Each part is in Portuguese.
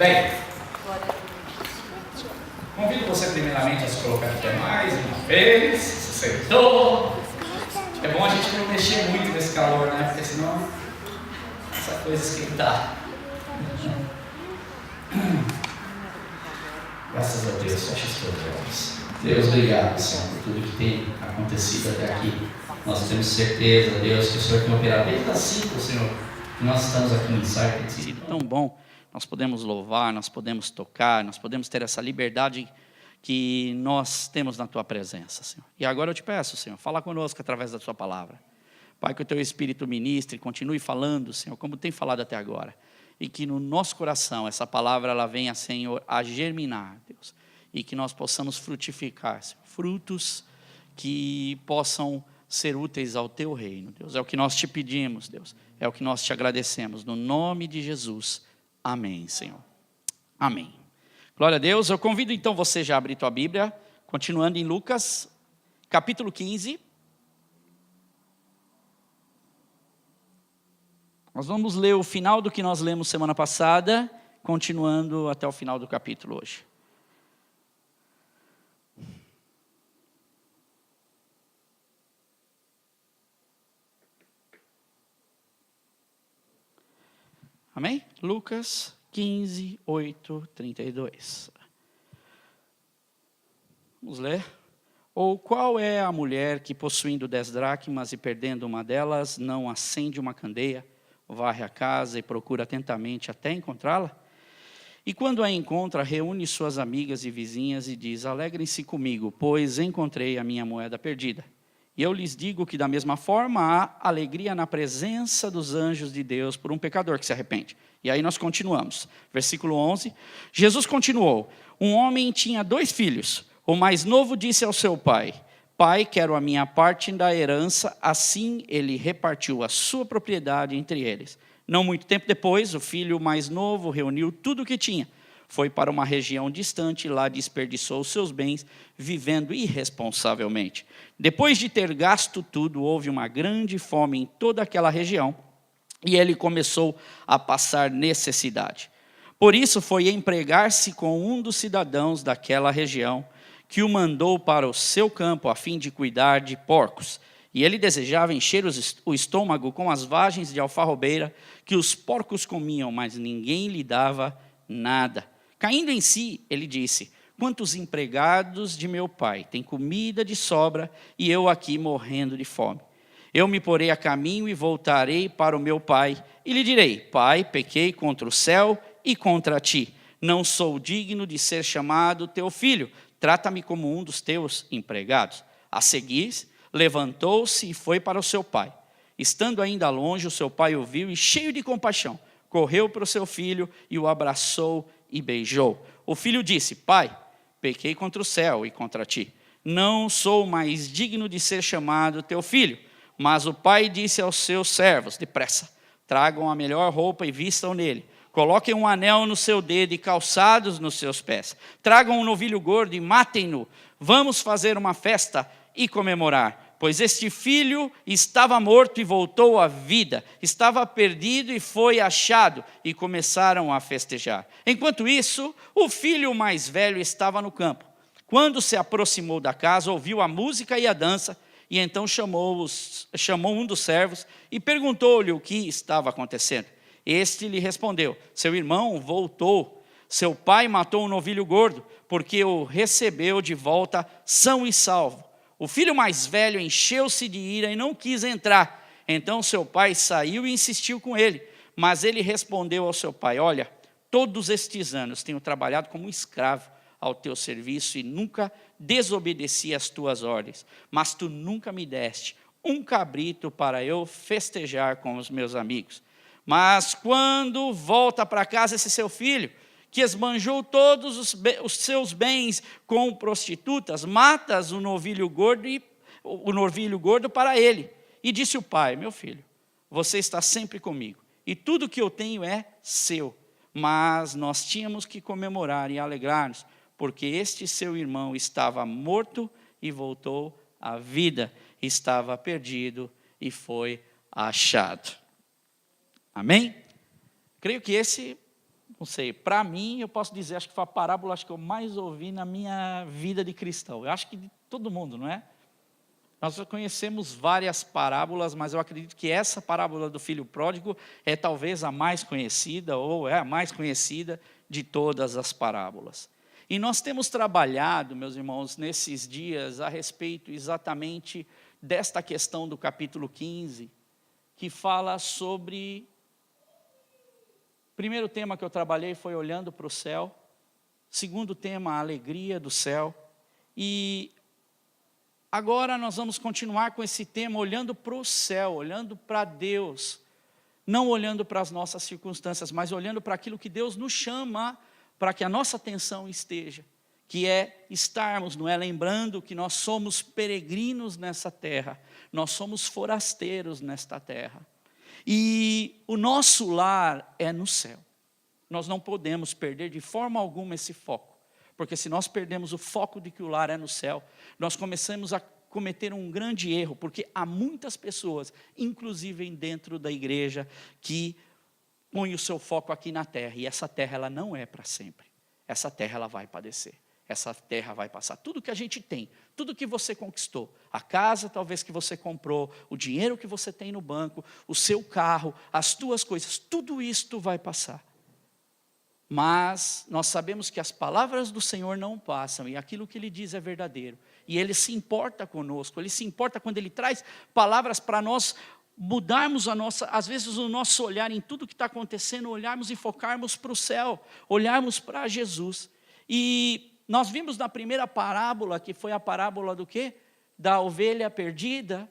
Bem, convido você primeiramente a se colocar de pé mais uma vez, se sentou. É bom a gente não mexer muito nesse calor, né? Porque senão essa coisa esquentar. Graças a Deus, feche os teus olhos. Deus, obrigado, Senhor, por tudo que tem acontecido até aqui. Nós temos certeza, Deus, que o Senhor tem operado desde as 5, Senhor, que nós estamos aqui no ensaio, tem sido tão bom. Nós podemos louvar, nós podemos tocar, nós podemos ter essa liberdade que nós temos na Tua presença, Senhor. E agora eu te peço, Senhor, fala conosco através da Tua palavra. Pai, que o Teu Espírito ministre, continue falando, Senhor, como tem falado até agora. E que no nosso coração essa palavra ela venha, Senhor, a germinar, Deus. E que nós possamos frutificar, Senhor, frutos que possam ser úteis ao Teu reino, Deus. É o que nós te pedimos, Deus. É o que nós te agradecemos. No nome de Jesus. Amém, Senhor. Amém. Glória a Deus. Eu convido então você já a abrir tua Bíblia, continuando em Lucas, capítulo 15. Nós vamos ler o final do que nós lemos semana passada, continuando até o final do capítulo hoje. Amém? Lucas 15, 8, 32. Vamos ler. Ou qual é a mulher que, possuindo 10 dracmas e perdendo uma delas, não acende uma candeia, varre a casa e procura atentamente até encontrá-la? E quando a encontra, reúne suas amigas e vizinhas e diz: alegrem-se comigo, pois encontrei a minha moeda perdida. E eu lhes digo que da mesma forma há alegria na presença dos anjos de Deus por um pecador que se arrepende. E aí nós continuamos. Versículo 11. Jesus continuou: um homem tinha 2 filhos. O mais novo disse ao seu pai: pai, quero a minha parte da herança. Assim ele repartiu a sua propriedade entre eles. Não muito tempo depois, o filho mais novo reuniu tudo o que tinha. Foi para uma região distante e lá desperdiçou os seus bens, vivendo irresponsavelmente. Depois de ter gasto tudo, houve uma grande fome em toda aquela região e ele começou a passar necessidade. Por isso foi empregar-se com um dos cidadãos daquela região, que o mandou para o seu campo a fim de cuidar de porcos. E ele desejava encher o estômago com as vagens de alfarrobeira que os porcos comiam, mas ninguém lhe dava nada. Caindo em si, ele disse: quantos empregados de meu pai têm comida de sobra e eu aqui morrendo de fome? Eu me porei a caminho e voltarei para o meu pai e lhe direi: pai, pequei contra o céu e contra ti. Não sou digno de ser chamado teu filho. Trata-me como um dos teus empregados. A seguir, levantou-se e foi para o seu pai. Estando ainda longe, o seu pai o viu e, cheio de compaixão, correu para o seu filho e o abraçou e beijou. O filho disse: pai, pequei contra o céu e contra ti. Não sou mais digno de ser chamado teu filho. Mas o pai disse aos seus servos: depressa, tragam a melhor roupa e vistam nele. Coloquem um anel no seu dedo e calçados nos seus pés. Tragam um novilho gordo e matem-no. Vamos fazer uma festa e comemorar. Pois este filho estava morto e voltou à vida. Estava perdido e foi achado. E começaram a festejar. Enquanto isso, o filho mais velho estava no campo. Quando se aproximou da casa, ouviu a música e a dança. E então chamou um dos servos e perguntou-lhe o que estava acontecendo. Este lhe respondeu: seu irmão voltou, seu pai matou um novilho gordo, porque o recebeu de volta são e salvo. O filho mais velho encheu-se de ira e não quis entrar. Então seu pai saiu e insistiu com ele. Mas ele respondeu ao seu pai: olha, todos estes anos tenho trabalhado como escravo ao teu serviço e nunca desobedeci às tuas ordens. Mas tu nunca me deste um cabrito para eu festejar com os meus amigos. Mas quando volta para casa esse seu filho, que esbanjou todos os seus bens com prostitutas, matas o novilho gordo para ele. E disse o pai: meu filho, você está sempre comigo, e tudo que eu tenho é seu. Mas nós tínhamos que comemorar e alegrar-nos, porque este seu irmão estava morto e voltou à vida, estava perdido e foi achado. Amém? Creio que esse não sei, para mim, eu posso dizer, acho que foi a parábola que eu mais ouvi na minha vida de cristão. Eu acho que de todo mundo, não é? Nós já conhecemos várias parábolas, mas eu acredito que essa parábola do filho pródigo é talvez a mais conhecida, ou é a mais conhecida de todas as parábolas. E nós temos trabalhado, meus irmãos, nesses dias, a respeito exatamente desta questão do capítulo 15, que fala sobre... O primeiro tema que eu trabalhei foi olhando para o céu. Segundo tema, a alegria do céu. E agora nós vamos continuar com esse tema, olhando para o céu, olhando para Deus. Não olhando para as nossas circunstâncias, mas olhando para aquilo que Deus nos chama para que a nossa atenção esteja. Que é estarmos, não é? Lembrando que nós somos peregrinos nessa terra. Nós somos forasteiros nesta terra. E o nosso lar é no céu. Nós não podemos perder de forma alguma esse foco. Porque se nós perdemos o foco de que o lar é no céu, nós começamos a cometer um grande erro, porque há muitas pessoas, inclusive dentro da igreja, que põem o seu foco aqui na terra. E essa terra ela não é para sempre. Essa terra ela vai padecer. Essa terra vai passar. Tudo que a gente tem, tudo que você conquistou, a casa talvez que você comprou, o dinheiro que você tem no banco, o seu carro, as tuas coisas, tudo isto vai passar. Mas nós sabemos que as palavras do Senhor não passam e aquilo que Ele diz é verdadeiro. E Ele se importa conosco, Ele se importa quando Ele traz palavras para nós mudarmos às vezes o nosso olhar em tudo que está acontecendo, olharmos e focarmos para o céu, olharmos para Jesus. E nós vimos na primeira parábola, que foi a parábola do quê? Da ovelha perdida,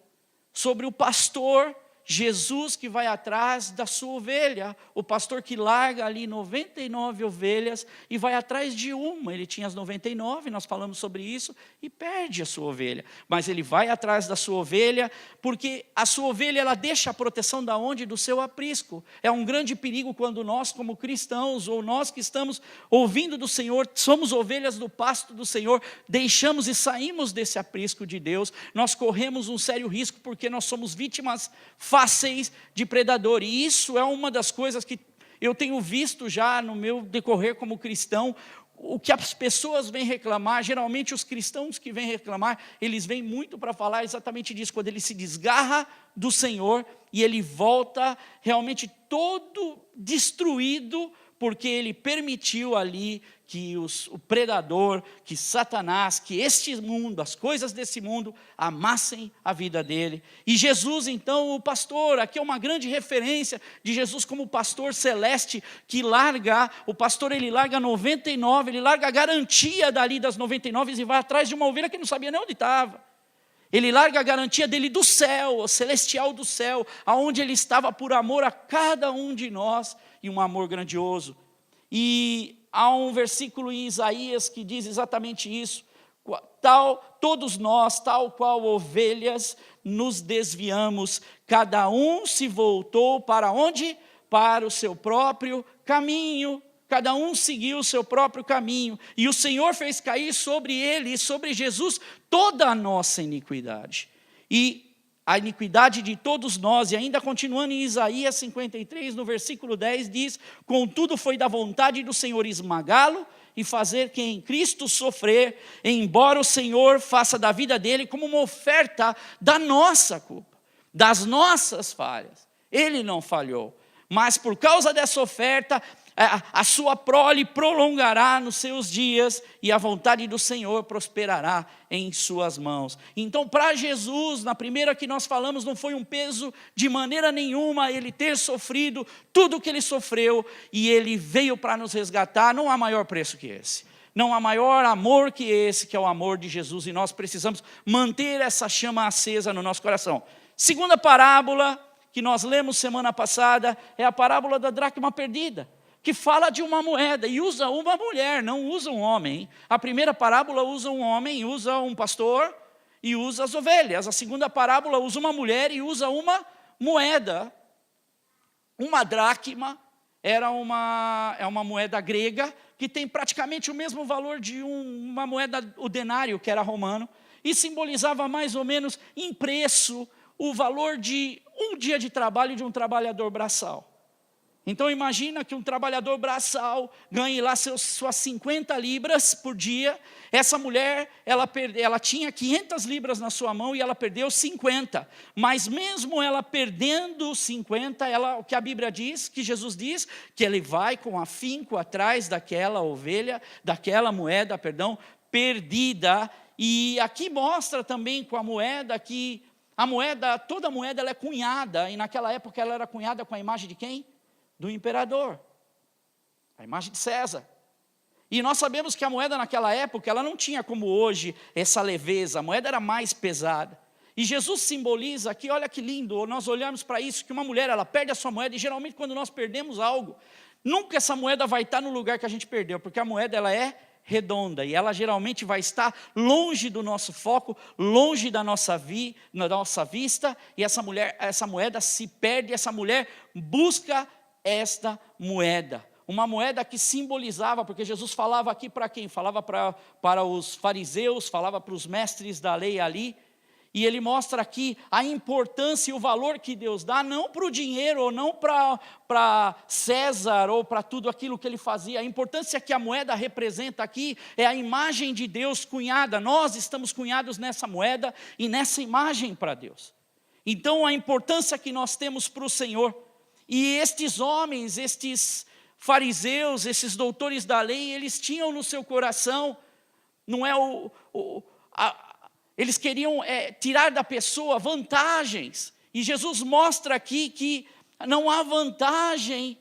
sobre o pastor Jesus que vai atrás da sua ovelha, o pastor que larga ali 99 ovelhas e vai atrás de uma. Ele tinha as 99, nós falamos sobre isso, e perde a sua ovelha. Mas ele vai atrás da sua ovelha, porque a sua ovelha ela deixa a proteção da onde? Do seu aprisco. É um grande perigo quando nós como cristãos, ou nós que estamos ouvindo do Senhor, somos ovelhas do pasto do Senhor, deixamos e saímos desse aprisco de Deus, nós corremos um sério risco, porque nós somos vítimas fáceis de predador. E isso é uma das coisas que eu tenho visto já no meu decorrer como cristão, o que as pessoas vêm reclamar, geralmente os cristãos que vêm reclamar, eles vêm muito para falar exatamente disso, quando ele se desgarra do Senhor e ele volta realmente todo destruído, porque ele permitiu ali que o predador, que Satanás, que este mundo, as coisas desse mundo, amassem a vida dele. E Jesus, então, o pastor, aqui é uma grande referência de Jesus como pastor celeste, que larga, o pastor ele larga 99, ele larga a garantia dali das 99 e vai atrás de uma ovelha que não sabia nem onde estava. Ele larga a garantia dele do céu, o celestial do céu, aonde ele estava por amor a cada um de nós, e um amor grandioso. E há um versículo em Isaías que diz exatamente isso, todos nós, tal qual ovelhas, nos desviamos, cada um se voltou para onde? Para o seu próprio caminho. Cada um seguiu o seu próprio caminho, e o Senhor fez cair sobre ele e sobre Jesus toda a nossa iniquidade. E a iniquidade de todos nós, e ainda continuando em Isaías 53, no versículo 10, diz: contudo foi da vontade do Senhor esmagá-lo e fazer que em Cristo sofrer, embora o Senhor faça da vida dele como uma oferta da nossa culpa, das nossas falhas. Ele não falhou, mas por causa dessa oferta, a sua prole prolongará nos seus dias e a vontade do Senhor prosperará em suas mãos. Então, para Jesus, na primeira que nós falamos, não foi um peso de maneira nenhuma ele ter sofrido tudo o que ele sofreu, e ele veio para nos resgatar. Não há maior preço que esse. Não há maior amor que esse, que é o amor de Jesus, e nós precisamos manter essa chama acesa no nosso coração. Segunda parábola que nós lemos semana passada é a parábola da dracma perdida, que fala de uma moeda e usa uma mulher, não usa um homem. A primeira parábola usa um homem, usa um pastor e usa as ovelhas. A segunda parábola usa uma mulher e usa uma moeda. Uma dracma é uma moeda grega que tem praticamente o mesmo valor de uma moeda, o denário, que era romano, e simbolizava mais ou menos em preço o valor de um dia de trabalho de um trabalhador braçal. Então imagina que um trabalhador braçal ganhe lá suas 50 libras por dia. Essa mulher, ela tinha 500 libras na sua mão e ela perdeu 50. Mas mesmo ela perdendo 50, o que a Bíblia diz, que Jesus diz, que ele vai com afinco atrás daquela ovelha, daquela moeda, perdida. E aqui mostra também com a moeda que toda moeda ela é cunhada. E naquela época ela era cunhada com a imagem de quem? Do imperador, a imagem de César. E nós sabemos que a moeda naquela época, ela não tinha como hoje essa leveza, a moeda era mais pesada. E Jesus simboliza aqui, olha que lindo, nós olhamos para isso, que uma mulher, ela perde a sua moeda, e geralmente quando nós perdemos algo, nunca essa moeda vai estar no lugar que a gente perdeu, porque a moeda ela é redonda, e ela geralmente vai estar longe do nosso foco, longe da nossa vista, e essa moeda se perde, essa mulher busca esta moeda, uma moeda que simbolizava, porque Jesus falava aqui para quem? Falava para os fariseus, falava para os mestres da lei ali, e ele mostra aqui a importância e o valor que Deus dá, não para o dinheiro, ou não para César, ou para tudo aquilo que ele fazia. A importância que a moeda representa aqui é a imagem de Deus cunhada. Nós estamos cunhados nessa moeda e nessa imagem para Deus. Então a importância que nós temos para o Senhor. E estes homens, estes fariseus, esses doutores da lei, eles tinham no seu coração, não é eles queriam tirar da pessoa vantagens. E Jesus mostra aqui que não há vantagem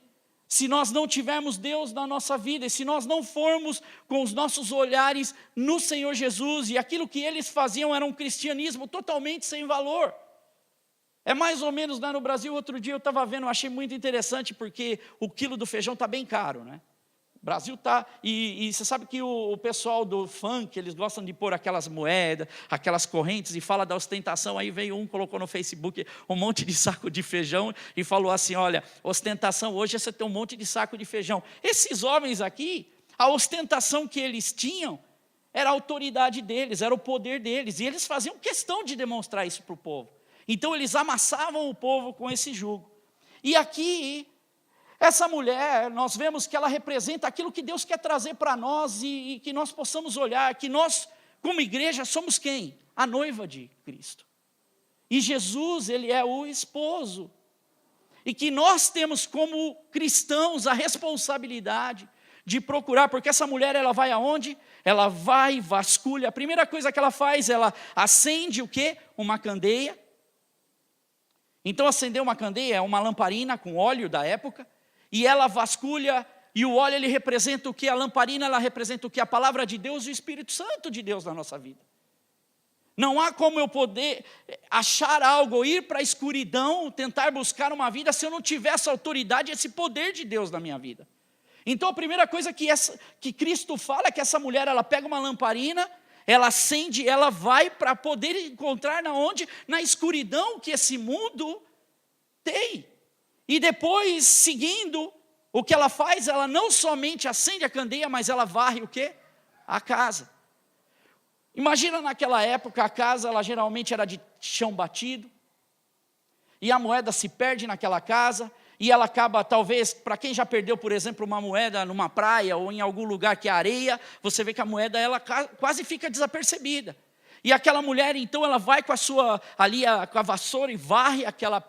se nós não tivermos Deus na nossa vida, e se nós não formos com os nossos olhares no Senhor Jesus. E aquilo que eles faziam era um cristianismo totalmente sem valor. É mais ou menos, né, no Brasil, outro dia eu estava vendo, eu achei muito interessante, porque o quilo do feijão está bem caro, né? O Brasil está, e você sabe que o pessoal do funk, eles gostam de pôr aquelas moedas, aquelas correntes, e fala da ostentação. Aí veio colocou no Facebook um monte de saco de feijão, e falou assim, olha, ostentação hoje é você ter um monte de saco de feijão. Esses homens aqui, a ostentação que eles tinham, era a autoridade deles, era o poder deles, e eles faziam questão de demonstrar isso para o povo. Então eles amassavam o povo com esse jugo. E aqui, essa mulher, nós vemos que ela representa aquilo que Deus quer trazer para nós, e que nós possamos olhar, que nós, como igreja, somos quem? A noiva de Cristo. E Jesus, ele é o esposo. E que nós temos como cristãos a responsabilidade de procurar, porque essa mulher, ela vai aonde? Ela vai, vasculha. A primeira coisa que ela faz, ela acende o quê? Uma candeia. Então acender uma candeia é uma lamparina com óleo da época, e ela vasculha, e o óleo ele representa o que? A lamparina ela representa o que? A palavra de Deus e o Espírito Santo de Deus na nossa vida. Não há como eu poder achar algo, ou ir para a escuridão, tentar buscar uma vida, se eu não tiver essa autoridade, esse poder de Deus na minha vida. Então a primeira coisa que Cristo fala é que essa mulher, ela pega uma lamparina, ela acende, ela vai para poder encontrar onde? Na escuridão que esse mundo tem. E depois, seguindo, o que ela faz? Ela não somente acende a candeia, mas ela varre o quê? A casa. Imagina naquela época, a casa ela geralmente era de chão batido, e a moeda se perde naquela casa, e ela acaba, talvez, para quem já perdeu, por exemplo, uma moeda numa praia ou em algum lugar que é areia, você vê que a moeda ela quase fica desapercebida. E aquela mulher, então, ela vai com com a vassoura e varre aquela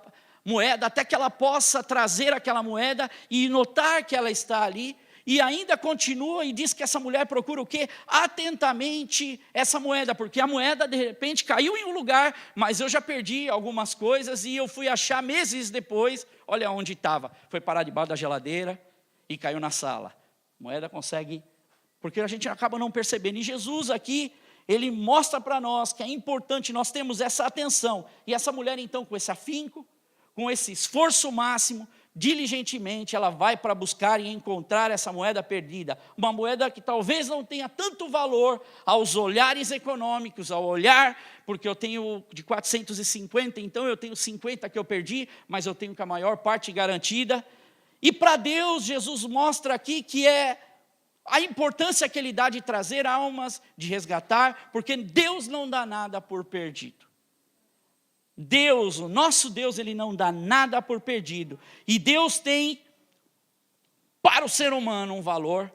moeda, até que ela possa trazer aquela moeda e notar que ela está ali. E ainda continua e diz que essa mulher procura o quê? Atentamente essa moeda, porque a moeda de repente caiu em um lugar, mas eu já perdi algumas coisas e eu fui achar meses depois, olha onde estava, foi parar debaixo da geladeira e caiu na sala. A moeda consegue, porque a gente acaba não percebendo. E Jesus aqui, ele mostra para nós que é importante nós termos essa atenção. E essa mulher então com esse afinco, com esse esforço máximo, diligentemente ela vai para buscar e encontrar essa moeda perdida, uma moeda que talvez não tenha tanto valor aos olhares econômicos, ao olhar, porque eu tenho de 450, então eu tenho 50 que eu perdi, mas eu tenho com a maior parte garantida. E para Deus, Jesus mostra aqui que é a importância que Ele dá de trazer almas, de resgatar, porque Deus não dá nada por perdido. Deus, o nosso Deus, Ele não dá nada por perdido. E Deus tem para o ser humano um valor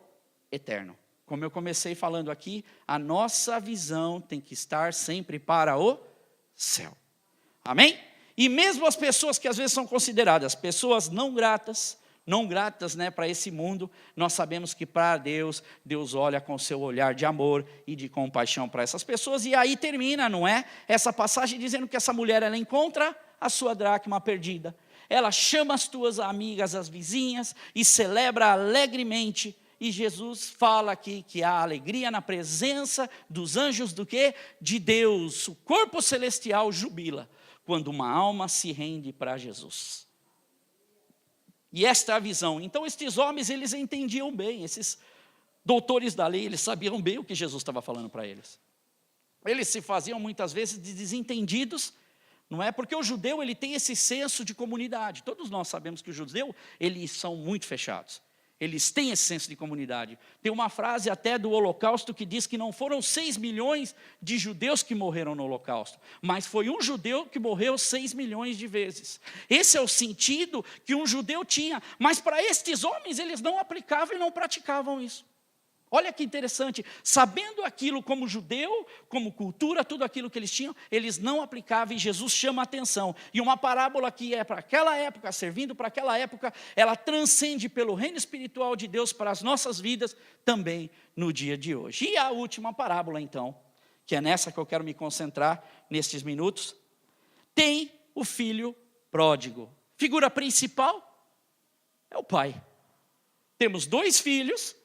eterno. Como eu comecei falando aqui, a nossa visão tem que estar sempre para o céu. Amém? E mesmo as pessoas que às vezes são consideradas pessoas não gratas, né, para esse mundo, nós sabemos que para Deus olha com seu olhar de amor e de compaixão para essas pessoas. E aí termina, não é? Essa passagem dizendo que essa mulher, ela encontra a sua dracma perdida. Ela chama as tuas amigas, as vizinhas, e celebra alegremente. E Jesus fala aqui que há alegria na presença dos anjos do quê? De Deus. O corpo celestial jubila quando uma alma se rende para Jesus. E esta é a visão. Então estes homens, eles entendiam bem, esses doutores da lei, eles sabiam bem o que Jesus estava falando para eles. Eles se faziam muitas vezes de desentendidos, não é? Porque o judeu, ele tem esse senso de comunidade. Todos nós sabemos que o judeu, eles são muito fechados. Eles têm esse senso de comunidade. Tem uma frase até do Holocausto que diz que não foram 6 milhões de judeus que morreram no Holocausto, mas foi um judeu que morreu 6 milhões de vezes. Esse é o sentido que um judeu tinha, mas para estes homens eles não aplicavam e não praticavam isso. Olha que interessante, sabendo aquilo como judeu, como cultura, tudo aquilo que eles tinham, eles não aplicavam e Jesus chama a atenção. E uma parábola que é para aquela época, servindo para aquela época, ela transcende pelo reino espiritual de Deus para as nossas vidas também no dia de hoje. E a última parábola então, que é nessa que eu quero me concentrar nestes minutos, tem o filho pródigo. Figura principal é o pai. Temos 2 filhos,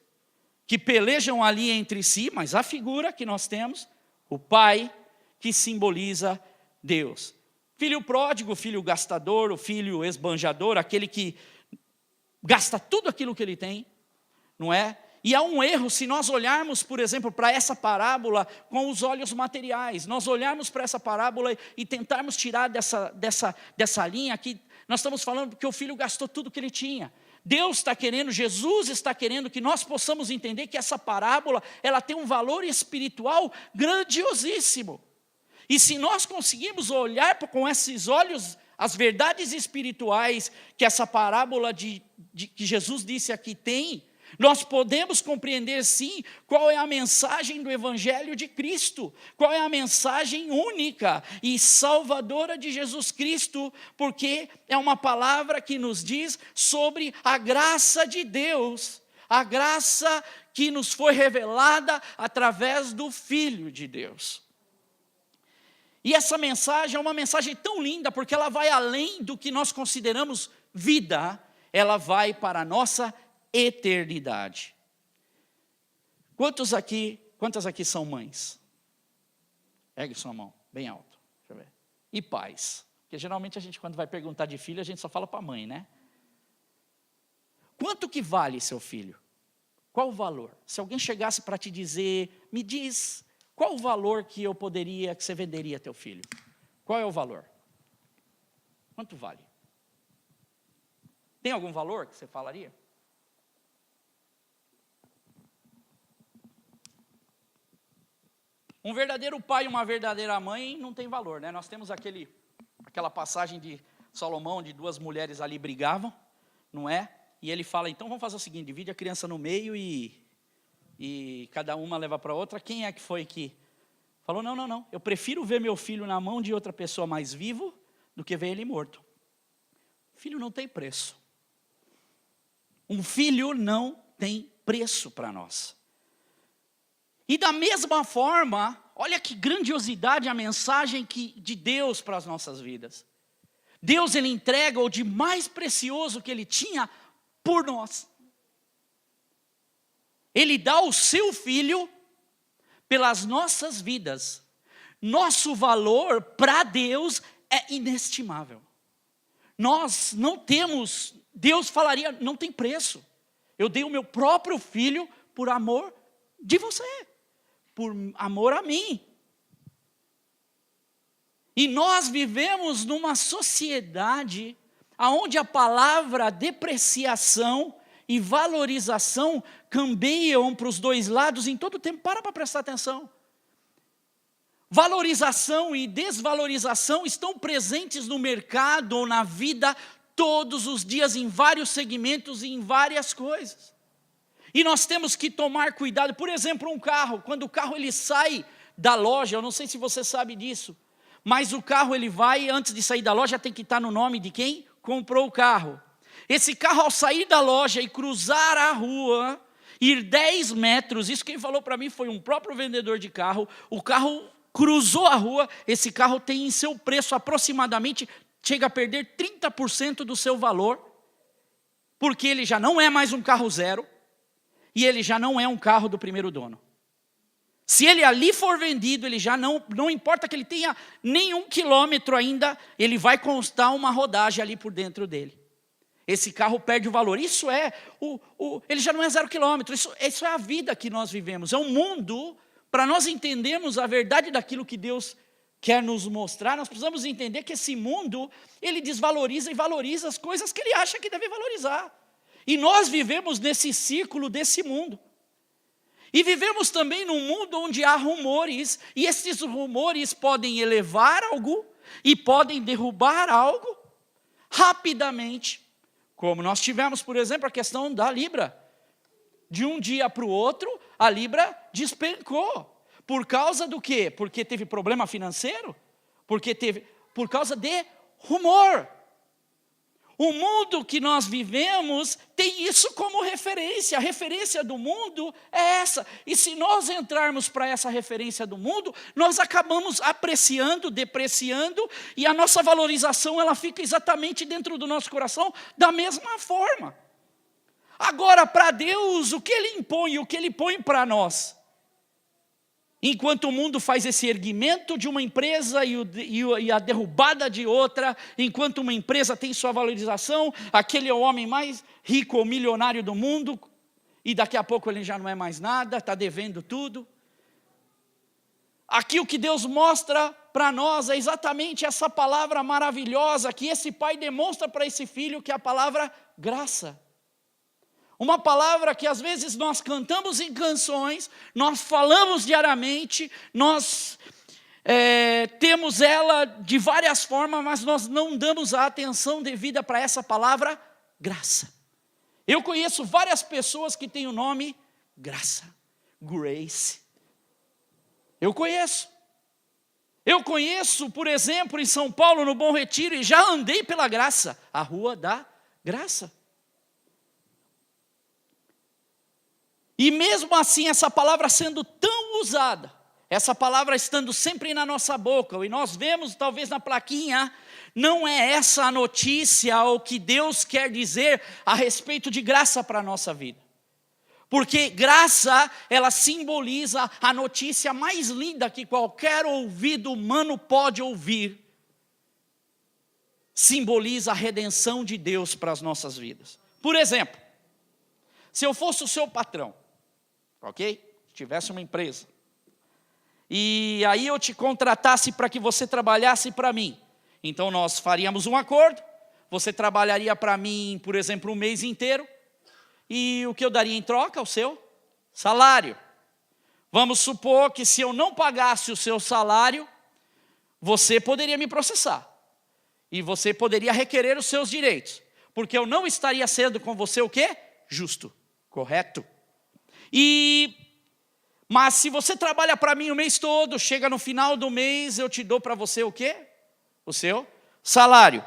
que pelejam ali entre si, mas a figura que nós temos, o pai, que simboliza Deus. Filho pródigo, filho gastador, o filho esbanjador, aquele que gasta tudo aquilo que ele tem, não é? E há um erro se nós olharmos, por exemplo, para essa parábola com os olhos materiais. Nós olharmos para essa parábola e tentarmos tirar dessa linha aqui, nós estamos falando que o filho gastou tudo que ele tinha. Deus está querendo, Jesus está querendo que nós possamos entender que essa parábola, ela tem um valor espiritual grandiosíssimo. E se nós conseguirmos olhar com esses olhos, as verdades espirituais que essa parábola que Jesus disse aqui tem, nós podemos compreender sim qual é a mensagem do Evangelho de Cristo, qual é a mensagem única e salvadora de Jesus Cristo, porque é uma palavra que nos diz sobre a graça de Deus, a graça que nos foi revelada através do Filho de Deus. E essa mensagem é uma mensagem tão linda, porque ela vai além do que nós consideramos vida, ela vai para a nossa eternidade. Quantas aqui são mães? Pegue sua mão, bem alto. Deixa eu ver. E pais? Porque geralmente a gente, quando vai perguntar de filho, a gente só fala para a mãe, né? Quanto que vale seu filho? Qual o valor? Se alguém chegasse para te dizer, me diz, qual o valor que você venderia teu filho? Qual é o valor? Quanto vale? Tem algum valor que você falaria? Um verdadeiro pai e uma verdadeira mãe não tem valor, né? Nós temos aquela passagem de Salomão, onde 2 mulheres ali brigavam, não é? E ele fala, então vamos fazer o seguinte, divide a criança no meio e cada uma leva para outra. Quem é que foi que falou, não, eu prefiro ver meu filho na mão de outra pessoa mais vivo do que ver ele morto. Filho não tem preço. Um filho não tem preço para nós. E da mesma forma, olha que grandiosidade a mensagem de Deus para as nossas vidas. Deus, ele entrega o de mais precioso que ele tinha por nós. Ele dá o seu filho pelas nossas vidas. Nosso valor para Deus é inestimável. Nós não temos, Deus falaria, não tem preço. Eu dei o meu próprio filho por amor de você, por amor a mim. E nós vivemos numa sociedade onde a palavra depreciação e valorização cambeiam para os 2 lados em todo o tempo. Para prestar atenção. Valorização e desvalorização estão presentes no mercado ou na vida todos os dias em vários segmentos e em várias coisas. E nós temos que tomar cuidado. Por exemplo, um carro, quando o carro ele sai da loja, eu não sei se você sabe disso, mas o carro ele vai, antes de sair da loja, tem que estar no nome de quem comprou o carro. Esse carro, ao sair da loja e cruzar a rua, ir 10 metros, isso quem falou para mim foi um próprio vendedor de carro, o carro cruzou a rua, esse carro tem em seu preço aproximadamente, chega a perder 30% do seu valor, porque ele já não é mais um carro zero, e ele já não é um carro do primeiro dono. Se ele ali for vendido, ele já não importa que ele tenha nenhum quilômetro ainda, ele vai constar uma rodagem ali por dentro dele. Esse carro perde o valor. Isso é, ele já não é 0 quilômetro, isso é a vida que nós vivemos. É um mundo, para nós entendermos a verdade daquilo que Deus quer nos mostrar, nós precisamos entender que esse mundo, ele desvaloriza e valoriza as coisas que ele acha que deve valorizar. E nós vivemos nesse círculo desse mundo. E vivemos também num mundo onde há rumores, e esses rumores podem elevar algo e podem derrubar algo rapidamente. Como nós tivemos, por exemplo, a questão da Libra. De um dia para o outro, a Libra despencou. Por causa do quê? Porque teve problema financeiro? Por causa de rumor. O mundo que nós vivemos tem isso como referência. A referência do mundo é essa. E se nós entrarmos para essa referência do mundo, nós acabamos apreciando, depreciando, e a nossa valorização ela fica exatamente dentro do nosso coração da mesma forma. Agora, para Deus, o que Ele impõe, o que Ele põe para nós? Enquanto o mundo faz esse erguimento de uma empresa e a derrubada de outra, enquanto uma empresa tem sua valorização, aquele é o homem mais rico ou milionário do mundo, e daqui a pouco ele já não é mais nada, está devendo tudo. Aqui o que Deus mostra para nós é exatamente essa palavra maravilhosa que esse pai demonstra para esse filho, que é a palavra graça. Uma palavra que às vezes nós cantamos em canções, nós falamos diariamente, nós temos ela de várias formas, mas nós não damos a atenção devida para essa palavra graça. Eu conheço várias pessoas que têm o nome graça, Grace. Eu conheço, por exemplo, em São Paulo, no Bom Retiro, e já andei pela Graça, a Rua da Graça. E mesmo assim, essa palavra sendo tão usada, essa palavra estando sempre na nossa boca, e nós vemos talvez na plaquinha, não é essa a notícia ou o que Deus quer dizer a respeito de graça para a nossa vida. Porque graça, ela simboliza a notícia mais linda que qualquer ouvido humano pode ouvir. Simboliza a redenção de Deus para as nossas vidas. Por exemplo, se eu fosse o seu patrão, ok? Tivesse uma empresa, e aí eu te contratasse para que você trabalhasse para mim. Então nós faríamos um acordo, você trabalharia para mim, por exemplo, um mês inteiro, e o que eu daria em troca? O seu salário. Vamos supor que se eu não pagasse o seu salário, você poderia me processar. E você poderia requerer os seus direitos. Porque eu não estaria sendo com você o quê? Justo, correto. Mas se você trabalha para mim o mês todo, chega no final do mês, eu te dou para você o quê? O seu salário.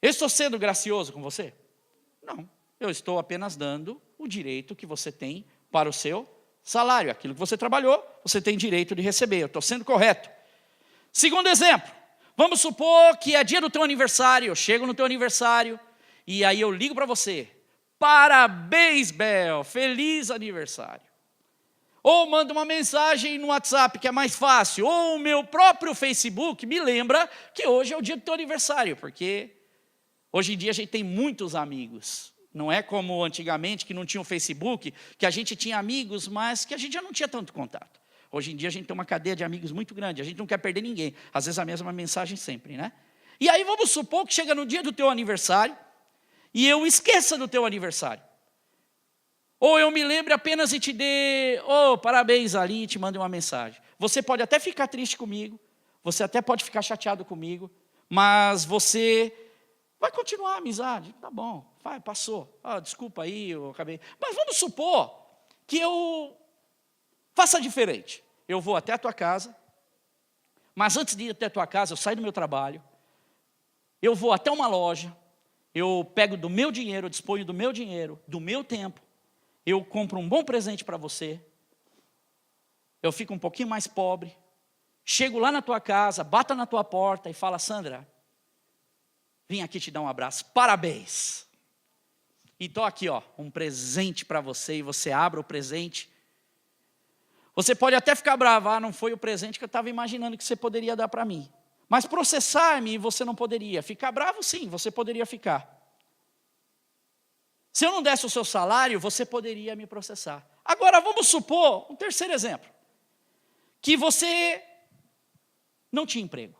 Eu estou sendo gracioso com você? Não. Eu estou apenas dando o direito que você tem para o seu salário. Aquilo que você trabalhou, você tem direito de receber. Eu estou sendo correto. Segundo exemplo, vamos supor que é dia do teu aniversário. Eu chego no teu aniversário e aí eu ligo para você. Parabéns, Bel, feliz aniversário. Ou mando uma mensagem no WhatsApp, que é mais fácil. Ou o meu próprio Facebook me lembra que hoje é o dia do teu aniversário. Porque hoje em dia a gente tem muitos amigos. Não é como antigamente, que não tinha o Facebook, que a gente tinha amigos, mas que a gente já não tinha tanto contato. Hoje em dia a gente tem uma cadeia de amigos muito grande, a gente não quer perder ninguém. Às vezes a mesma mensagem sempre, né? E aí vamos supor que chega no dia do teu aniversário, e eu esqueça do teu aniversário. Ou eu me lembre apenas e te dê, parabéns ali, e te mande uma mensagem. Você pode até ficar triste comigo, você até pode ficar chateado comigo, mas você Vai continuar a amizade? Tá bom, vai, passou. Desculpa aí, eu acabei. Mas vamos supor que eu faça diferente. Eu vou até a tua casa, mas antes de ir até a tua casa, eu saio do meu trabalho, eu vou até uma loja, eu pego do meu dinheiro, eu disponho do meu dinheiro, do meu tempo, eu compro um bom presente para você, eu fico um pouquinho mais pobre, chego lá na tua casa, bato na tua porta e falo: Sandra, vim aqui te dar um abraço, parabéns. E estou aqui, um presente para você, e você abre o presente. Você pode até ficar bravo: não foi o presente que eu estava imaginando que você poderia dar para mim. Mas processar-me você não poderia. Ficar bravo, sim, você poderia ficar. Se eu não desse o seu salário, você poderia me processar. Agora, vamos supor, um terceiro exemplo, que você não tinha emprego.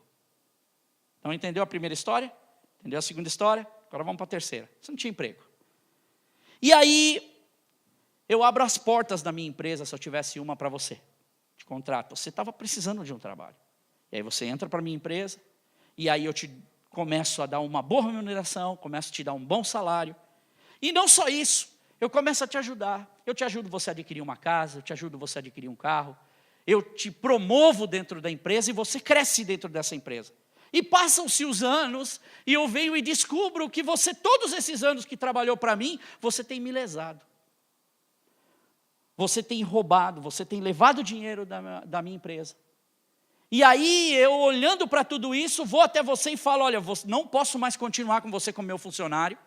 Então, entendeu a primeira história? Entendeu a segunda história? Agora vamos para a terceira. Você não tinha emprego. E aí, eu abro as portas da minha empresa, se eu tivesse uma para você, de contrato. Você estava precisando de um trabalho. E aí você entra para a minha empresa, e aí eu te começo a dar uma boa remuneração, começo a te dar um bom salário. E não só isso, eu começo a te ajudar. Eu te ajudo você a adquirir uma casa, eu te ajudo você a adquirir um carro. Eu te promovo dentro da empresa e você cresce dentro dessa empresa. E passam-se os anos, e eu venho e descubro que você, todos esses anos que trabalhou para mim, você tem me lesado. Você tem roubado, você tem levado dinheiro da minha empresa. E aí, eu olhando para tudo isso, vou até você e falo: olha, não posso mais continuar com você como meu funcionário,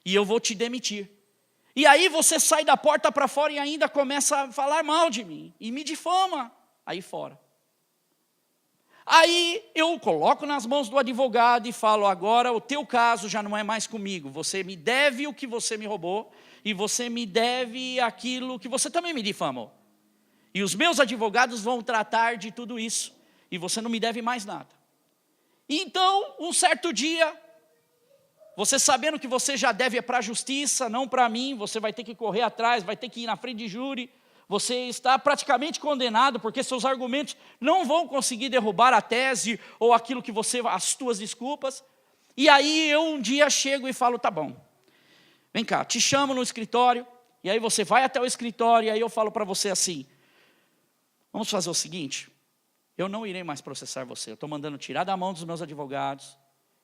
e eu vou te demitir. E aí você sai da porta para fora e ainda começa a falar mal de mim, e me difama aí fora. Aí eu coloco nas mãos do advogado e falo: agora o teu caso já não é mais comigo, você me deve o que você me roubou, e você me deve aquilo que você também me difamou. E os meus advogados vão tratar de tudo isso, e você não me deve mais nada. Então, um certo dia, você sabendo que você já deve para a justiça, não para mim, você vai ter que correr atrás, vai ter que ir na frente de júri, você está praticamente condenado, porque seus argumentos não vão conseguir derrubar a tese, ou aquilo que você, as tuas desculpas. E aí eu um dia chego e falo: tá bom, vem cá, te chamo no escritório, e aí você vai até o escritório, e aí eu falo para você assim: vamos fazer o seguinte, eu não irei mais processar você, eu estou mandando tirar da mão dos meus advogados,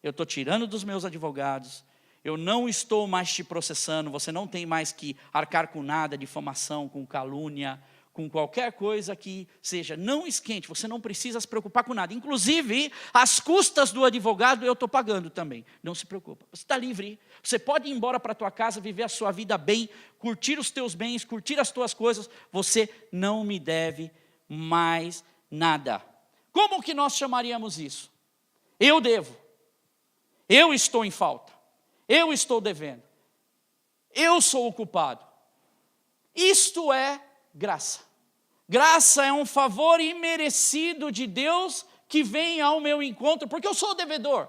eu estou tirando dos meus advogados, eu não estou mais te processando, você não tem mais que arcar com nada, difamação, com calúnia, com qualquer coisa que seja. Não esquente, você não precisa se preocupar com nada. Inclusive, as custas do advogado eu estou pagando também. Não se preocupa, você está livre. Você pode ir embora para a tua casa, viver a sua vida bem, curtir os teus bens, curtir as tuas coisas. Você não me deve mais nada. Como que nós chamaríamos isso? Eu devo. Eu estou em falta. Eu estou devendo. Eu sou o culpado. Isto é graça. Graça é um favor imerecido de Deus que vem ao meu encontro, porque eu sou o devedor.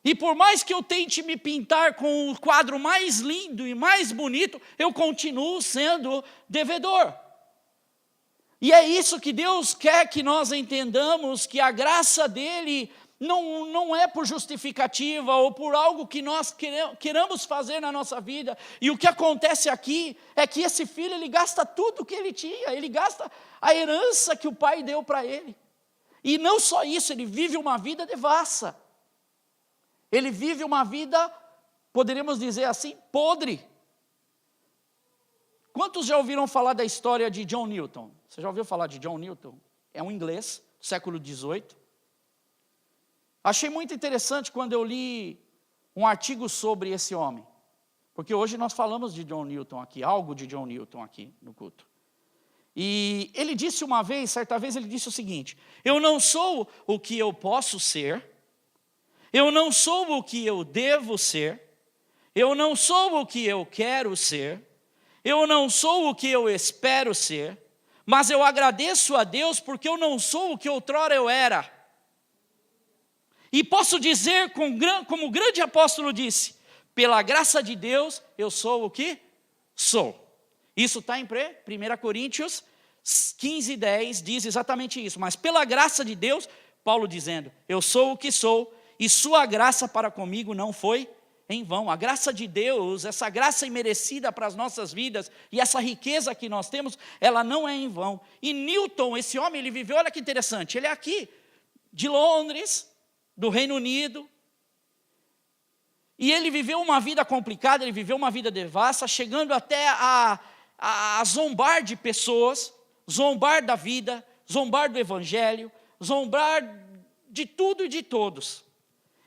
E por mais que eu tente me pintar com o quadro mais lindo e mais bonito, eu continuo sendo devedor. E é isso que Deus quer que nós entendamos, que a graça dele não é por justificativa ou por algo que nós queramos fazer na nossa vida. E o que acontece aqui é que esse filho, ele gasta tudo o que ele tinha, ele gasta a herança que o pai deu para ele. E não só isso, ele vive uma vida devassa. Ele vive uma vida, poderíamos dizer assim, podre. Quantos já ouviram falar da história de John Newton? Você já ouviu falar de John Newton? É um inglês, século XVIII. Achei muito interessante quando eu li um artigo sobre esse homem. Porque hoje nós falamos de John Newton aqui, algo de John Newton aqui no culto. E ele disse uma vez, certa vez ele disse o seguinte: eu não sou o que eu posso ser, eu não sou o que eu devo ser, eu não sou o que eu quero ser, eu não sou o que eu espero ser, mas eu agradeço a Deus porque eu não sou o que outrora eu era. E posso dizer, como o grande apóstolo disse, pela graça de Deus, eu sou o que sou. Isso está em 1 Coríntios 15:10, diz exatamente isso. Mas pela graça de Deus, Paulo dizendo, eu sou o que sou, e sua graça para comigo não foi em vão. A graça de Deus, essa graça imerecida para as nossas vidas, e essa riqueza que nós temos, ela não é em vão. E Newton, esse homem, ele viveu, olha que interessante, ele é aqui, de Londres, do Reino Unido, e ele viveu uma vida complicada, ele viveu uma vida devassa, chegando até a zombar de pessoas, zombar da vida, zombar do evangelho, zombar de tudo e de todos.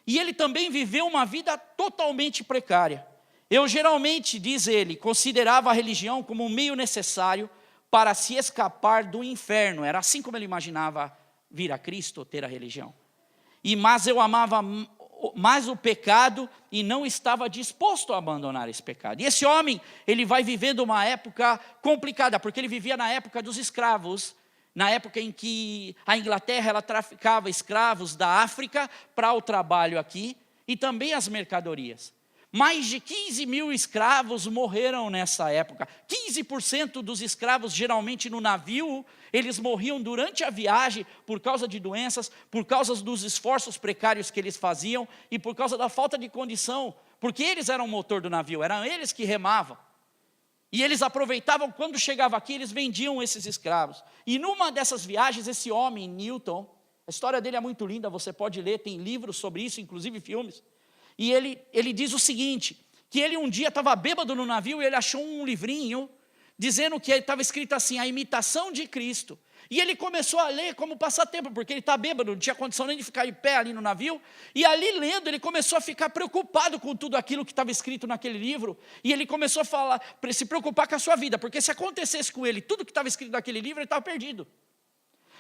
E ele também viveu uma vida totalmente precária. Eu geralmente, diz ele, considerava a religião como um meio necessário para se escapar do inferno. Era assim como ele imaginava vir a Cristo, ter a religião. Mas eu amava mais o pecado e não estava disposto a abandonar esse pecado. E esse homem, ele vai vivendo uma época complicada, porque ele vivia na época dos escravos, na época em que a Inglaterra ela traficava escravos da África para o trabalho aqui, e também as mercadorias. Mais de 15 mil escravos morreram nessa época. 15% dos escravos, geralmente no navio, eles morriam durante a viagem por causa de doenças, por causa dos esforços precários que eles faziam e por causa da falta de condição, porque eles eram o motor do navio, eram eles que remavam. E eles aproveitavam, quando chegava aqui, eles vendiam esses escravos. E numa dessas viagens, esse homem, Newton, a história dele é muito linda, você pode ler, tem livros sobre isso, inclusive filmes. E ele diz o seguinte, que ele um dia estava bêbado no navio e ele achou um livrinho dizendo que estava escrito assim, a imitação de Cristo. E ele começou a ler como passatempo, porque ele está bêbado, não tinha condição nem de ficar em pé ali no navio. E ali lendo, ele começou a ficar preocupado com tudo aquilo que estava escrito naquele livro. E ele começou a se preocupar com a sua vida, porque se acontecesse com ele tudo que estava escrito naquele livro, ele estava perdido.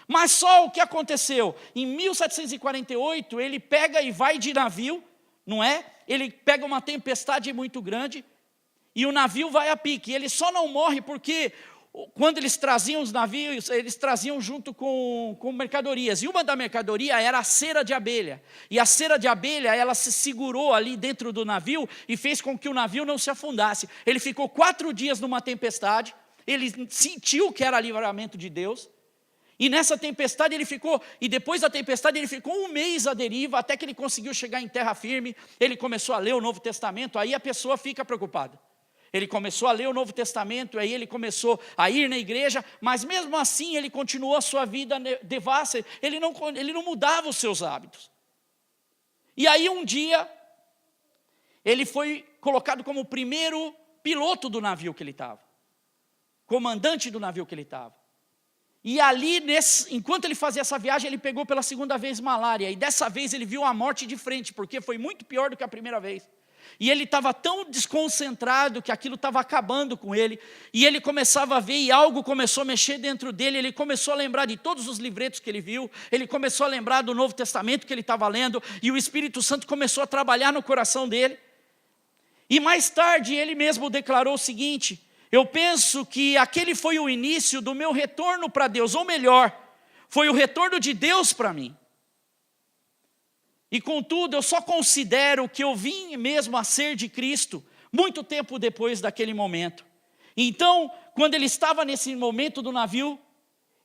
Mas só o que aconteceu? Em 1748, ele pega e vai de navio, não é? Ele pega uma tempestade muito grande e o navio vai a pique. E ele só não morre porque quando eles traziam os navios, eles traziam junto com mercadorias. E uma da mercadoria era a cera de abelha. E a cera de abelha, ela se segurou ali dentro do navio e fez com que o navio não se afundasse. Ele ficou 4 dias numa tempestade, ele sentiu que era livramento de Deus. E nessa tempestade ele ficou, e depois da tempestade ele ficou 1 mês à deriva, até que ele conseguiu chegar em terra firme. Ele começou a ler o Novo Testamento, aí a pessoa fica preocupada. Ele começou a ler o Novo Testamento, aí ele começou a ir na igreja, mas mesmo assim ele continuou a sua vida devassa, ele não mudava os seus hábitos. E aí um dia, ele foi colocado como o primeiro piloto do navio que ele estava, comandante do navio que ele estava. E ali, enquanto ele fazia essa viagem, ele pegou pela segunda vez malária. E dessa vez ele viu a morte de frente, porque foi muito pior do que a primeira vez. E ele estava tão desconcentrado que aquilo estava acabando com ele. E ele começava a ver e algo começou a mexer dentro dele. Ele começou a lembrar de todos os livretos que ele viu. Ele começou a lembrar do Novo Testamento que ele estava lendo. E o Espírito Santo começou a trabalhar no coração dele. E mais tarde ele mesmo declarou o seguinte: eu penso que aquele foi o início do meu retorno para Deus, ou melhor, foi o retorno de Deus para mim. E contudo, eu só considero que eu vim mesmo a ser de Cristo muito tempo depois daquele momento. Então, quando ele estava nesse momento do navio,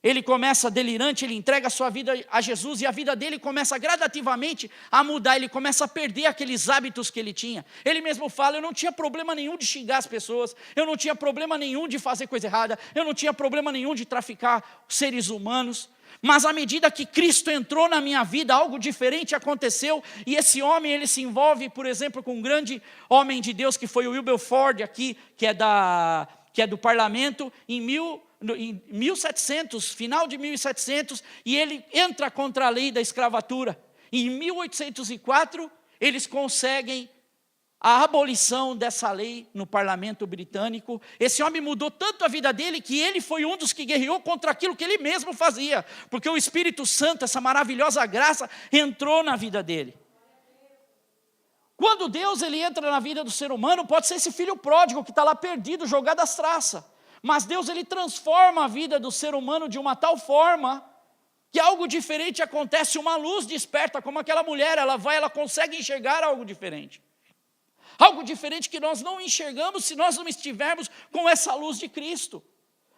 ele começa delirante, ele entrega a sua vida a Jesus e a vida dele começa gradativamente a mudar, ele começa a perder aqueles hábitos que ele tinha. Ele mesmo fala, eu não tinha problema nenhum de xingar as pessoas, eu não tinha problema nenhum de fazer coisa errada, eu não tinha problema nenhum de traficar seres humanos, mas à medida que Cristo entrou na minha vida, algo diferente aconteceu, e esse homem, ele se envolve, por exemplo, com um grande homem de Deus, que foi o Wilberforce aqui, que é do parlamento, em 1700, final de 1700, e ele entra contra a lei da escravatura. Em 1804, eles conseguem a abolição dessa lei no parlamento britânico. Esse homem mudou tanto a vida dele que ele foi um dos que guerreou contra aquilo que ele mesmo fazia, porque o Espírito Santo, essa maravilhosa graça, entrou na vida dele. Quando Deus ele entra na vida do ser humano, pode ser esse filho pródigo que está lá perdido, jogado às traças. Mas Deus ele transforma a vida do ser humano de uma tal forma que algo diferente acontece, uma luz desperta, como aquela mulher, ela consegue enxergar algo diferente. Algo diferente que nós não enxergamos se nós não estivermos com essa luz de Cristo.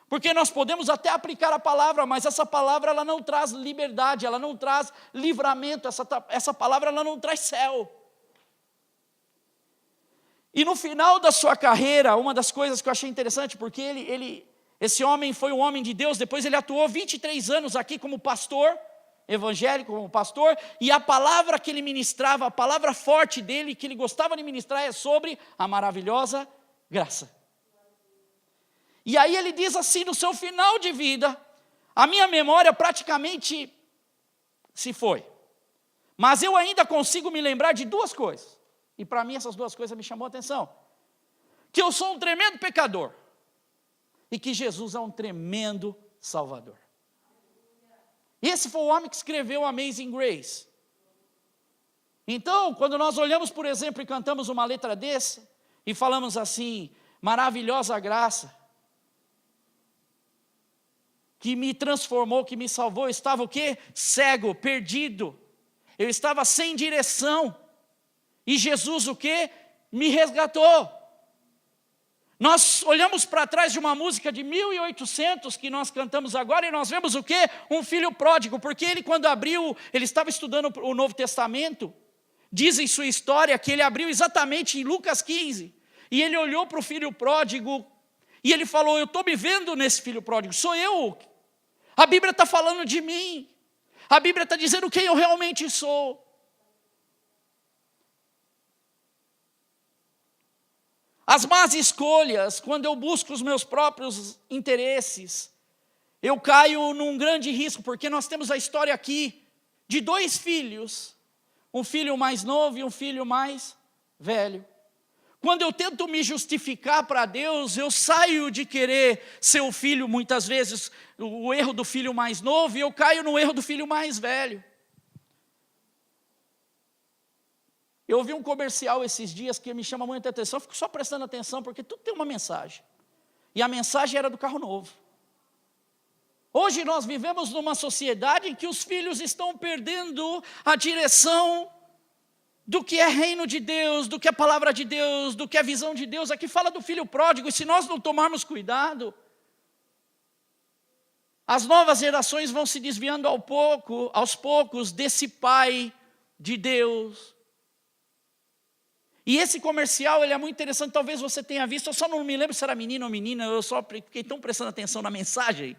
Porque nós podemos até aplicar a palavra, mas essa palavra ela não traz liberdade, ela não traz livramento, essa palavra ela não traz céu. E no final da sua carreira, uma das coisas que eu achei interessante, porque esse homem foi um homem de Deus, depois ele atuou 23 anos aqui como pastor, evangélico como pastor, e a palavra que ele ministrava, a palavra forte dele, que ele gostava de ministrar, é sobre a maravilhosa graça. E aí ele diz assim, no seu final de vida, a minha memória praticamente se foi, mas eu ainda consigo me lembrar de duas coisas, e para mim essas duas coisas me chamou a atenção, que eu sou um tremendo pecador, e que Jesus é um tremendo Salvador. Esse foi o homem que escreveu Amazing Grace. Então, quando nós olhamos, por exemplo, e cantamos uma letra dessa, e falamos assim, maravilhosa graça, que me transformou, que me salvou, eu estava o quê? Cego, perdido, eu estava sem direção, e Jesus o quê? Me resgatou. Nós olhamos para trás de uma música de 1800 que nós cantamos agora e nós vemos o quê? Um filho pródigo, porque ele quando abriu, ele estava estudando o Novo Testamento, diz em sua história que ele abriu exatamente em Lucas 15, e ele olhou para o filho pródigo, e ele falou, eu estou me vendo nesse filho pródigo, sou eu, a Bíblia está falando de mim, a Bíblia está dizendo quem eu realmente sou. As más escolhas, quando eu busco os meus próprios interesses, eu caio num grande risco, porque nós temos a história aqui de dois filhos, um filho mais novo e um filho mais velho. Quando eu tento me justificar para Deus, eu saio de querer ser o filho, muitas vezes, o erro do filho mais novo, e eu caio no erro do filho mais velho. Eu ouvi um comercial esses dias que me chama muita atenção, eu fico só prestando atenção, porque tudo tem uma mensagem. E a mensagem era do carro novo. Hoje nós vivemos numa sociedade em que os filhos estão perdendo a direção do que é reino de Deus, do que é palavra de Deus, do que é visão de Deus. Aqui fala do filho pródigo, e se nós não tomarmos cuidado, as novas gerações vão se desviando aos poucos desse pai de Deus. E esse comercial, ele é muito interessante, talvez você tenha visto, eu só não me lembro se era menino ou menina, eu só fiquei tão prestando atenção na mensagem.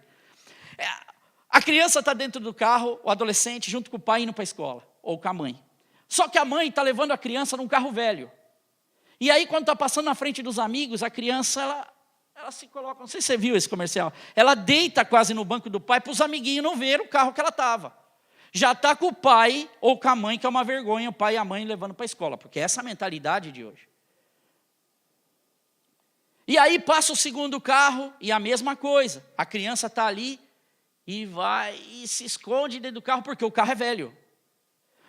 A criança está dentro do carro, o adolescente, junto com o pai indo para a escola, ou com a mãe. Só que a mãe está levando a criança num carro velho. E aí, quando está passando na frente dos amigos, a criança, ela se coloca, não sei se você viu esse comercial, ela deita quase no banco do pai para os amiguinhos não verem o carro que ela estava. Já está com o pai ou com a mãe, que é uma vergonha, o pai e a mãe levando para a escola, porque é essa a mentalidade de hoje. E aí passa o segundo carro e a mesma coisa, a criança está ali e vai e se esconde dentro do carro, porque o carro é velho.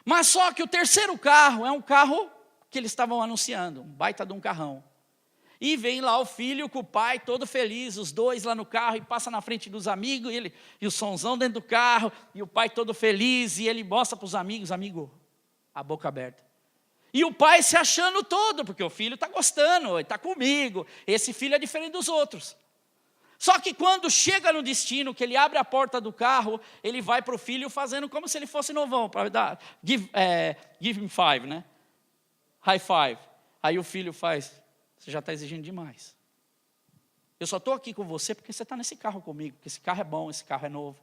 Mas só que o terceiro carro é um carro que eles estavam anunciando, um baita de um carrão. E vem lá o filho com o pai todo feliz, os dois lá no carro, e passa na frente dos amigos, e o sonzão dentro do carro, e o pai todo feliz, e ele mostra para os amigos, amigo, a boca aberta. E o pai se achando todo, porque o filho está gostando, ele está comigo, esse filho é diferente dos outros. Só que quando chega no destino, que ele abre a porta do carro, ele vai para o filho fazendo como se ele fosse novão, para dar, give him five, né? High five. Aí o filho faz, você já está exigindo demais. Eu só estou aqui com você porque você está nesse carro comigo, porque esse carro é bom, esse carro é novo.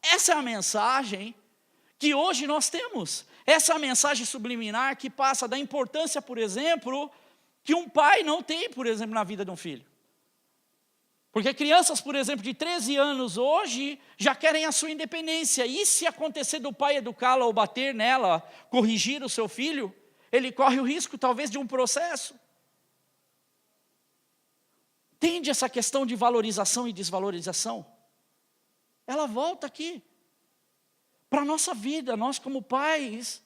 Essa é a mensagem que hoje nós temos. Essa é a mensagem subliminar que passa da importância, por exemplo, que um pai não tem, por exemplo, na vida de um filho. Porque crianças, por exemplo, de 13 anos hoje, já querem a sua independência. E se acontecer do pai educá-la ou bater nela, corrigir o seu filho, ele corre o risco, talvez, de um processo. Entende essa questão de valorização e desvalorização? Ela volta aqui, para a nossa vida, nós como pais.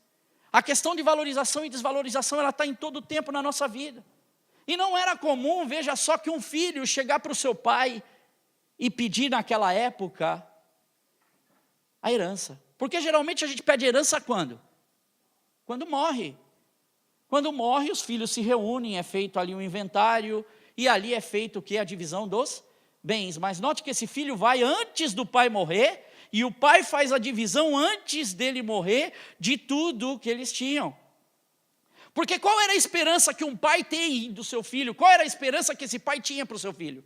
A questão de valorização e desvalorização, ela está em todo o tempo na nossa vida. E não era comum, veja só, que um filho chegar para o seu pai e pedir naquela época a herança. Porque geralmente a gente pede herança quando? Quando morre. Quando morre, os filhos se reúnem, é feito ali um inventário, e ali é feito o quê? A divisão dos bens. Mas note que esse filho vai antes do pai morrer, e o pai faz a divisão antes dele morrer de tudo que eles tinham. Porque qual era a esperança que um pai tem do seu filho? Qual era a esperança que esse pai tinha para o seu filho?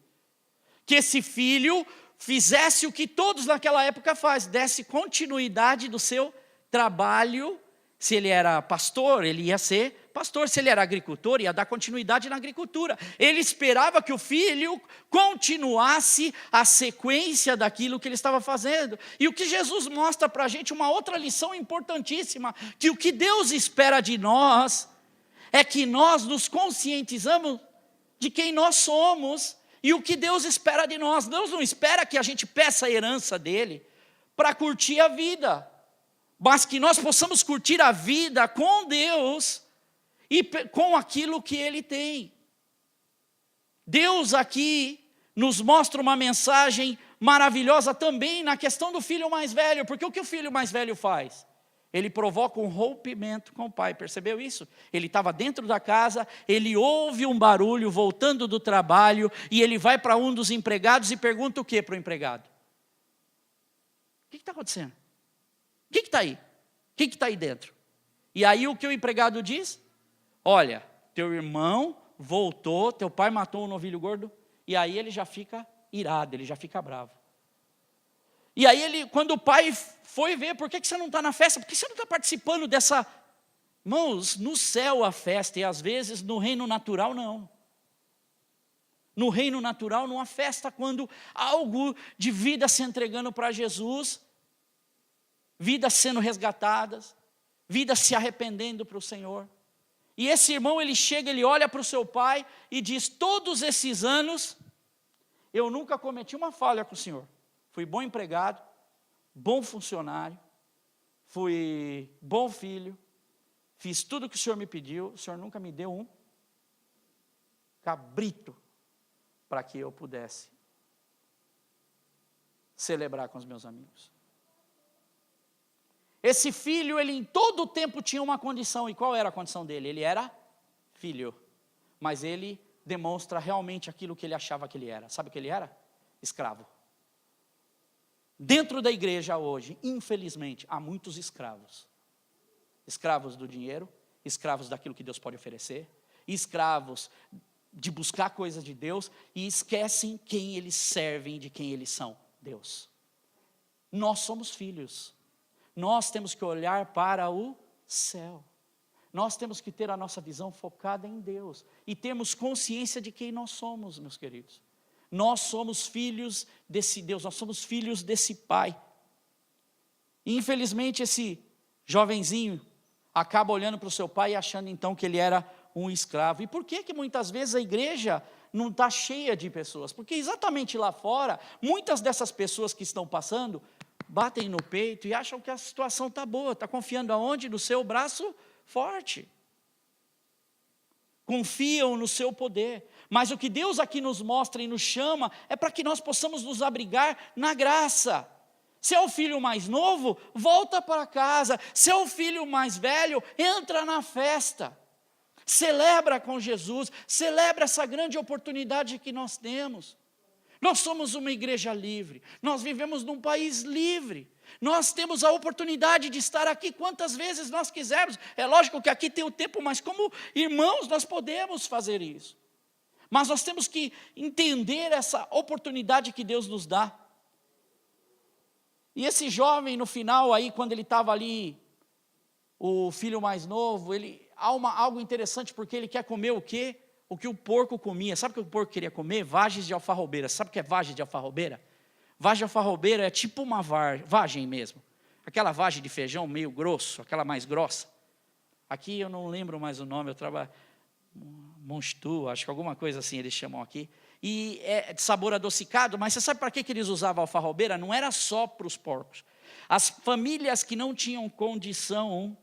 Que esse filho fizesse o que todos naquela época fazem, desse continuidade do seu trabalho. Se ele era pastor, ele ia ser pastor. Se ele era agricultor, ia dar continuidade na agricultura. Ele esperava que o filho continuasse a sequência daquilo que ele estava fazendo. E o que Jesus mostra para a gente, uma outra lição importantíssima, que o que Deus espera de nós é que nós nos conscientizamos de quem nós somos e o que Deus espera de nós. Deus não espera que a gente peça a herança dele para curtir a vida, mas que nós possamos curtir a vida com Deus e com aquilo que ele tem. Deus aqui nos mostra uma mensagem maravilhosa também na questão do filho mais velho, porque o que o filho mais velho faz? Ele provoca um rompimento com o pai, percebeu isso? Ele estava dentro da casa, ele ouve um barulho voltando do trabalho, e ele vai para um dos empregados e pergunta o que para o empregado? O que está acontecendo? O que está aí? O que está aí dentro? E aí o que o empregado diz? Olha, teu irmão voltou, teu pai matou um novilho gordo, e aí ele já fica irado, ele já fica bravo. E aí quando o pai foi ver, por que você não está na festa? Por que você não está participando dessa... Irmãos, no céu a festa, e às vezes no reino natural não. No reino natural não há festa quando algo de vida se entregando para Jesus, vidas sendo resgatadas, vidas se arrependendo para o Senhor. E esse irmão, ele chega, ele olha para o seu pai e diz, todos esses anos, eu nunca cometi uma falha com o Senhor. Fui bom empregado, bom funcionário, fui bom filho, fiz tudo o que o Senhor me pediu, o Senhor nunca me deu um cabrito para que eu pudesse celebrar com os meus amigos. Esse filho, ele em todo o tempo tinha uma condição, e qual era a condição dele? Ele era filho, mas ele demonstra realmente aquilo que ele achava que ele era. Sabe o que ele era? Escravo. Dentro da igreja hoje, infelizmente, há muitos escravos. Escravos do dinheiro, escravos daquilo que Deus pode oferecer, escravos de buscar coisas de Deus, e esquecem quem eles servem, de quem eles são, Deus. Nós somos filhos. Nós temos que olhar para o céu. Nós temos que ter a nossa visão focada em Deus. E termos consciência de quem nós somos, meus queridos. Nós somos filhos desse Deus, nós somos filhos desse Pai. E infelizmente esse jovenzinho acaba olhando para o seu pai e achando então que ele era um escravo. E por que muitas vezes a igreja não está cheia de pessoas? Porque exatamente lá fora, muitas dessas pessoas que estão passando, batem no peito e acham que a situação está boa. Está confiando aonde? No seu braço forte. Confiam no seu poder. Mas o que Deus aqui nos mostra e nos chama é para que nós possamos nos abrigar na graça. Se é o filho mais novo, volta para casa. Se é o filho mais velho, entra na festa. Celebra com Jesus, celebra essa grande oportunidade que nós temos. Nós somos uma igreja livre, nós vivemos num país livre. Nós temos a oportunidade de estar aqui quantas vezes nós quisermos. É lógico que aqui tem o tempo, mas como irmãos nós podemos fazer isso. Mas nós temos que entender essa oportunidade que Deus nos dá. E esse jovem no final aí, quando ele estava ali, o filho mais novo, há algo interessante porque ele quer comer o quê? O que o porco comia. Sabe o que o porco queria comer? Vagens de alfarrobeira. Sabe o que é vagem de alfarrobeira? Vagem de alfarrobeira é tipo uma vagem mesmo. Aquela vagem de feijão meio grosso, aquela mais grossa. Aqui eu não lembro mais o nome, eu trabalho... Monstu, acho que alguma coisa assim eles chamam aqui. E é de sabor adocicado, mas você sabe para que eles usavam alfarrobeira? Não era só para os porcos. As famílias que não tinham condição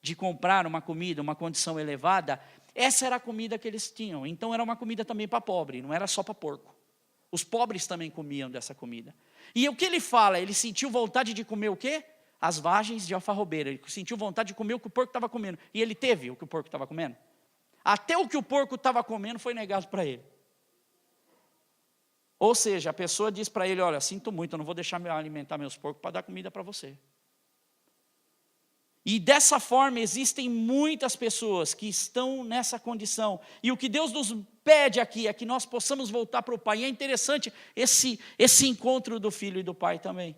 de comprar uma comida, uma condição elevada, essa era a comida que eles tinham. Então era uma comida também para pobre, não era só para porco. Os pobres também comiam dessa comida. E o que ele fala? Ele sentiu vontade de comer o quê? As vagens de alfarrobeira. Ele sentiu vontade de comer o que o porco estava comendo. E ele teve o que o porco estava comendo. Até o que o porco estava comendo foi negado para ele. Ou seja, a pessoa diz para ele, olha, sinto muito, eu não vou deixar alimentar meus porcos para dar comida para você. E dessa forma existem muitas pessoas que estão nessa condição. E o que Deus nos pede aqui é que nós possamos voltar para o Pai. E é interessante esse encontro do filho e do pai também.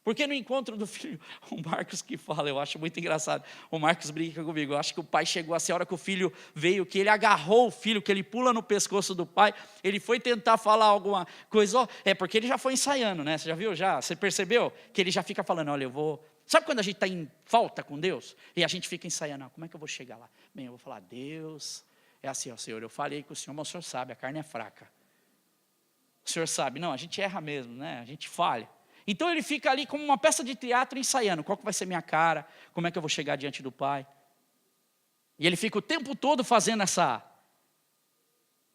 Porque no encontro do filho, o Marcos que fala, eu acho muito engraçado. O Marcos brinca comigo, eu acho que o pai chegou assim, a hora que o filho veio, que ele agarrou o filho, que ele pula no pescoço do pai, ele foi tentar falar alguma coisa, é porque ele já foi ensaiando, né? Você já viu? Você percebeu? Que ele já fica falando, olha, eu vou... Sabe quando a gente está em falta com Deus? E a gente fica ensaiando, como é que eu vou chegar lá? Bem, eu vou falar, Deus, é assim, ó, Senhor, eu falei com o Senhor, mas o Senhor sabe, a carne é fraca. O Senhor sabe, não, a gente erra mesmo, né? A gente falha. Então ele fica ali como uma peça de teatro ensaiando, qual que vai ser minha cara, como é que eu vou chegar diante do Pai. E ele fica o tempo todo fazendo essa...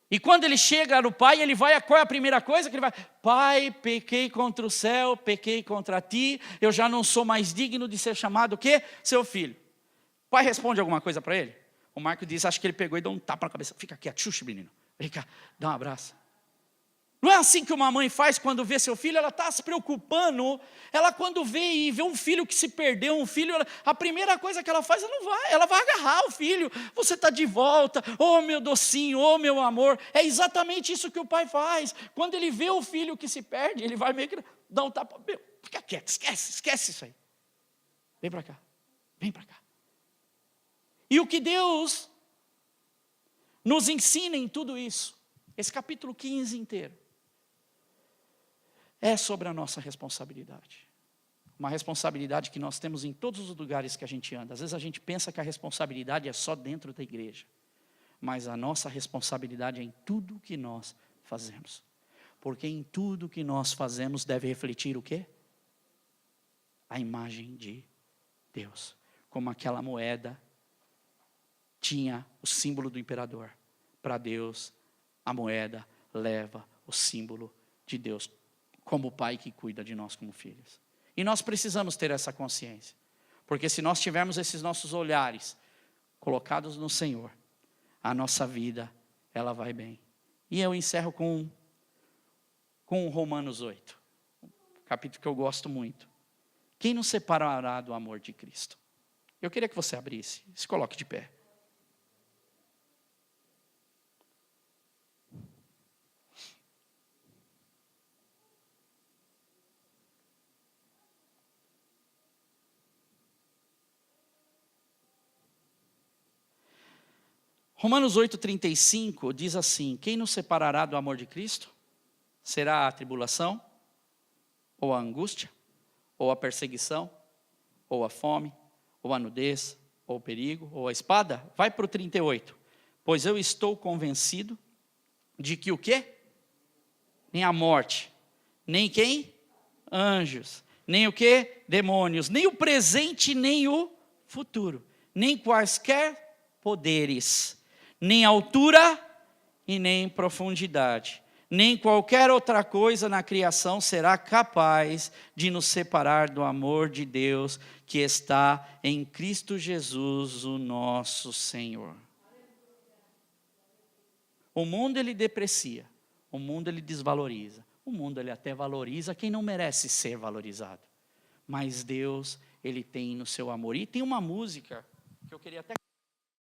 E quando ele chega no Pai, ele vai, qual é a primeira coisa que ele vai? Pai, pequei contra o céu, pequei contra ti, eu já não sou mais digno de ser chamado o quê? Seu filho. O pai responde alguma coisa para ele? O Marco diz, acho que ele pegou e deu um tapa na cabeça. Fica quieto, xuxa, menino. Vem cá, dá um abraço. Não é assim que uma mãe faz quando vê seu filho? Ela está se preocupando. Ela quando vê um filho que se perdeu, um filho, a primeira coisa que ela faz, ela vai agarrar o filho. Você está de volta, oh meu docinho, oh meu amor. É exatamente isso que o pai faz. Quando ele vê o filho que se perde, ele vai meio que dar um tapa. Meu, fica quieto, esquece isso aí. Vem para cá, vem para cá. E o que Deus nos ensina em tudo isso, esse capítulo 15 inteiro, é sobre a nossa responsabilidade. Uma responsabilidade que nós temos em todos os lugares que a gente anda. Às vezes a gente pensa que a responsabilidade é só dentro da igreja. Mas a nossa responsabilidade é em tudo que nós fazemos. Porque em tudo que nós fazemos deve refletir o quê? A imagem de Deus. Como aquela moeda tinha o símbolo do imperador. Para Deus, a moeda leva o símbolo de Deus. Como o pai que cuida de nós como filhos. E nós precisamos ter essa consciência. Porque se nós tivermos esses nossos olhares colocados no Senhor, a nossa vida, ela vai bem. E eu encerro com Romanos 8. Um capítulo que eu gosto muito. Quem nos separará do amor de Cristo? Eu queria que você abrisse, se coloque de pé. Romanos 8,35 diz assim, quem nos separará do amor de Cristo? Será a tribulação? Ou a angústia? Ou a perseguição? Ou a fome? Ou a nudez? Ou o perigo? Ou a espada? Vai para o 38. Pois eu estou convencido de que o quê? Nem a morte, nem quem? Anjos, nem o quê? Demônios, nem o presente, nem o futuro, nem quaisquer poderes, nem altura e nem profundidade, nem qualquer outra coisa na criação será capaz de nos separar do amor de Deus que está em Cristo Jesus, o nosso Senhor. O mundo ele deprecia, o mundo ele desvaloriza, o mundo ele até valoriza quem não merece ser valorizado. Mas Deus, ele tem no seu amor. E tem uma música que eu queria até